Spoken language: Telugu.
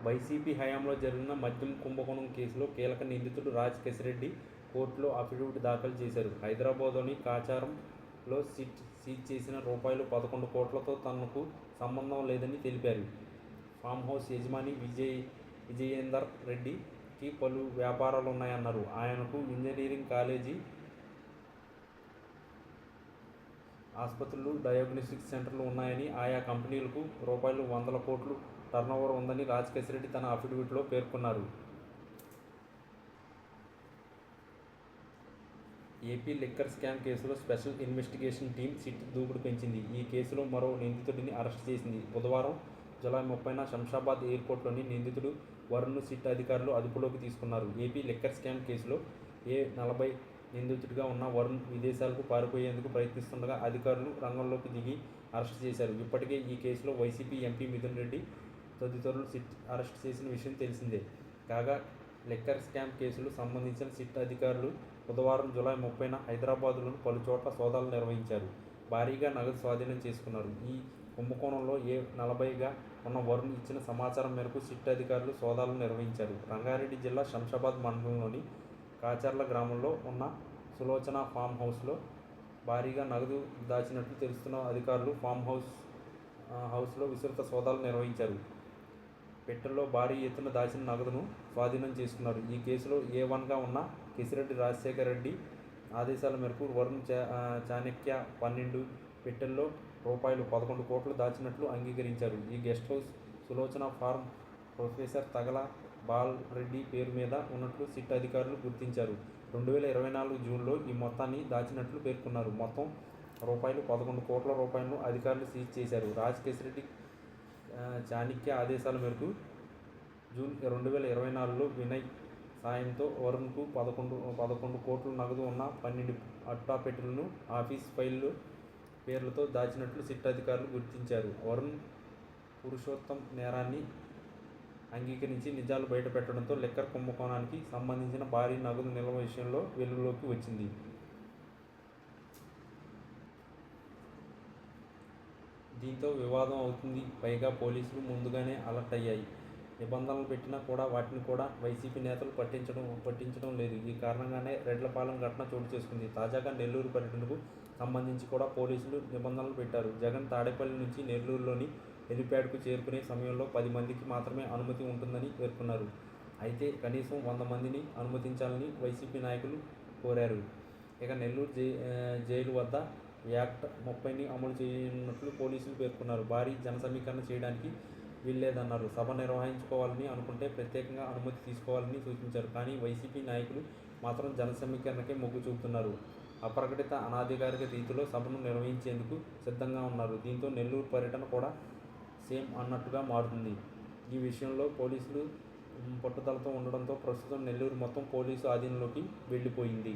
వైసీపీ హయాంలో జరిగిన మద్యం కుంభకోణం కేసులో కీలక నిందితుడు రాజ్ కెసిరెడ్డి కోర్టులో అఫిడవిట్ దాఖలు చేశారు. హైదరాబాద్లోని కాచారంలో సీజ్ చేసిన రూ.11 కోట్లతో తనకు సంబంధం లేదని తెలిపారు. ఫామ్ హౌస్ యజమాని విజయేందర్ రెడ్డికి పలు వ్యాపారాలున్నాయన్నారు. ఆయనకు ఇంజనీరింగ్ కాలేజీ, ఆసుపత్రులు, డయాగ్నోస్టిక్ సెంటర్లు ఉన్నాయని, ఆయా కంపెనీలకు రూ.100 కోట్ల టర్నోవర్ ఉందని రాజ్ కెసిరెడ్డి తన అఫిడవిట్లో పేర్కొన్నారు. ఏపీ లిక్కర్ స్కామ్ కేసులో స్పెషల్ ఇన్వెస్టిగేషన్ టీం సిట్ దూకుడు పెంచింది. ఈ కేసులో మరో నిందితుడిని అరెస్ట్ చేసింది. బుధవారం జూలై 30న శంషాబాద్ ఎయిర్పోర్టులోని నిందితుడు వరుణ్ను సిట్ అధికారులు అదుపులోకి తీసుకున్నారు. ఏపీ లిక్కర్ స్కామ్ కేసులో A40 నిందితుడిగా ఉన్న వరుణ్ విదేశాలకు పారిపోయేందుకు ప్రయత్నిస్తుండగా అధికారులు రంగంలోకి దిగి అరెస్ట్ చేశారు. ఇప్పటికే ఈ కేసులో వైసీపీ ఎంపీ మిథున్ రెడ్డి తదితరులు సిట్ అరెస్ట్ చేసిన విషయం తెలిసిందే. కాగా లిక్కర్ స్కామ్ కేసులు సంబంధించిన సిట్ అధికారులు బుధవారం జూలై 30న హైదరాబాద్లోని పలు చోట్ల సోదాలు నిర్వహించారు. భారీగా నగదు స్వాధీనం చేసుకున్నారు. ఈ కుంభకోణంలో A40గా ఉన్న వరుణ్ ఇచ్చిన సమాచారం మేరకు సిట్ అధికారులు సోదాలు నిర్వహించారు. రంగారెడ్డి జిల్లా శంషాబాద్ మండలంలోని కాచర్ల గ్రామంలో ఉన్న సులోచన ఫామ్ హౌస్లో భారీగా నగదు దాచినట్లు తెలుస్తున్న అధికారులు ఫామ్ హౌస్లో విస్తృత సోదాలు నిర్వహించారు. పెట్టెల్లో భారీ ఎత్తున దాచిన నగదును స్వాధీనం చేసుకున్నారు. ఈ కేసులో A1గా ఉన్న కెసిరెడ్డి రాజశేఖర్ రెడ్డి ఆదేశాల మేరకు వరుణ్ చాణక్య 12 పెట్టెల్లో రూ.11 కోట్లు దాచినట్లు అంగీకరించారు. ఈ guest house Sulochana farm professor Tagala Balareddy పేరు మీద ఉన్నట్లు సిట్ అధికారులు గుర్తించారు. 2024 జూన్లో ఈ మొత్తాన్ని దాచినట్లు పేర్కొన్నారు. మొత్తం రూ.11 కోట్ల రూపాయలను అధికారులు సీజ్ చేశారు. రాజ్ కెసిరెడ్డి చాణక్య ఆదేశాల మేరకు జూన్ 2024లో వినయ్ సాయంతో వరుణ్కు 11 కోట్ల నగదు ఉన్న 12 అట్టాపెట్టెలను ఆఫీస్ ఫైళ్ల పేర్లతో దాచినట్లు సిట్ అధికారులు గుర్తించారు. వరుణ్ పురుషోత్తం నేరాన్ని అంగీకరించి నిజాలు బయటపెట్టడంతో లిక్కర్ కుంభకోణానికి సంబంధించిన భారీ నగదు నిల్వ విషయంలో వెలుగులోకి వచ్చింది. దీంతో వివాదం అవుతుంది. పైగా పోలీసులు ముందుగానే అలర్ట్ అయ్యాయి. నిబంధనలు పెట్టినా కూడా వాటిని కూడా వైసీపీ నేతలు పట్టించడం లేదు. ఈ కారణంగానే రెడ్లపాలెం ఘటన చోటు చేసుకుంది. తాజాగా నెల్లూరు పర్యటనకు సంబంధించి కూడా పోలీసులు నిబంధనలు పెట్టారు. జగన్ తాడేపల్లి నుంచి నెల్లూరులోని హెలిప్యాడ్కు చేరుకునే సమయంలో 10 మందికి మాత్రమే అనుమతి ఉంటుందని పేర్కొన్నారు. అయితే కనీసం 100 మందిని అనుమతించాలని వైసీపీ నాయకులు కోరారు. ఇక నెల్లూరు జైలు వద్ద యాక్ట్ 30ని అమలు చేయనున్నట్లు పోలీసులు పేర్కొన్నారు. భారీ జనసమీకరణ చేయడానికి వీల్లేదన్నారు. సభ నిర్వహించుకోవాలని అనుకుంటే ప్రత్యేకంగా అనుమతి తీసుకోవాలని సూచించారు. కానీ వైసీపీ నాయకులు మాత్రం జనసమీకరణకే మొగ్గు చూపుతున్నారు. అప్రకటిత, అనాధికారిక రీతిలో సభను నిర్వహించేందుకు సిద్ధంగా ఉన్నారు. దీంతో నెల్లూరు పర్యటన కూడా సేమ్ అన్నట్టుగా మారుతుంది. ఈ విషయంలో పోలీసులు పట్టుదలతో ఉండడంతో ప్రస్తుతం నెల్లూరు మొత్తం పోలీసు ఆధీనంలోకి వెళ్లిపోయింది.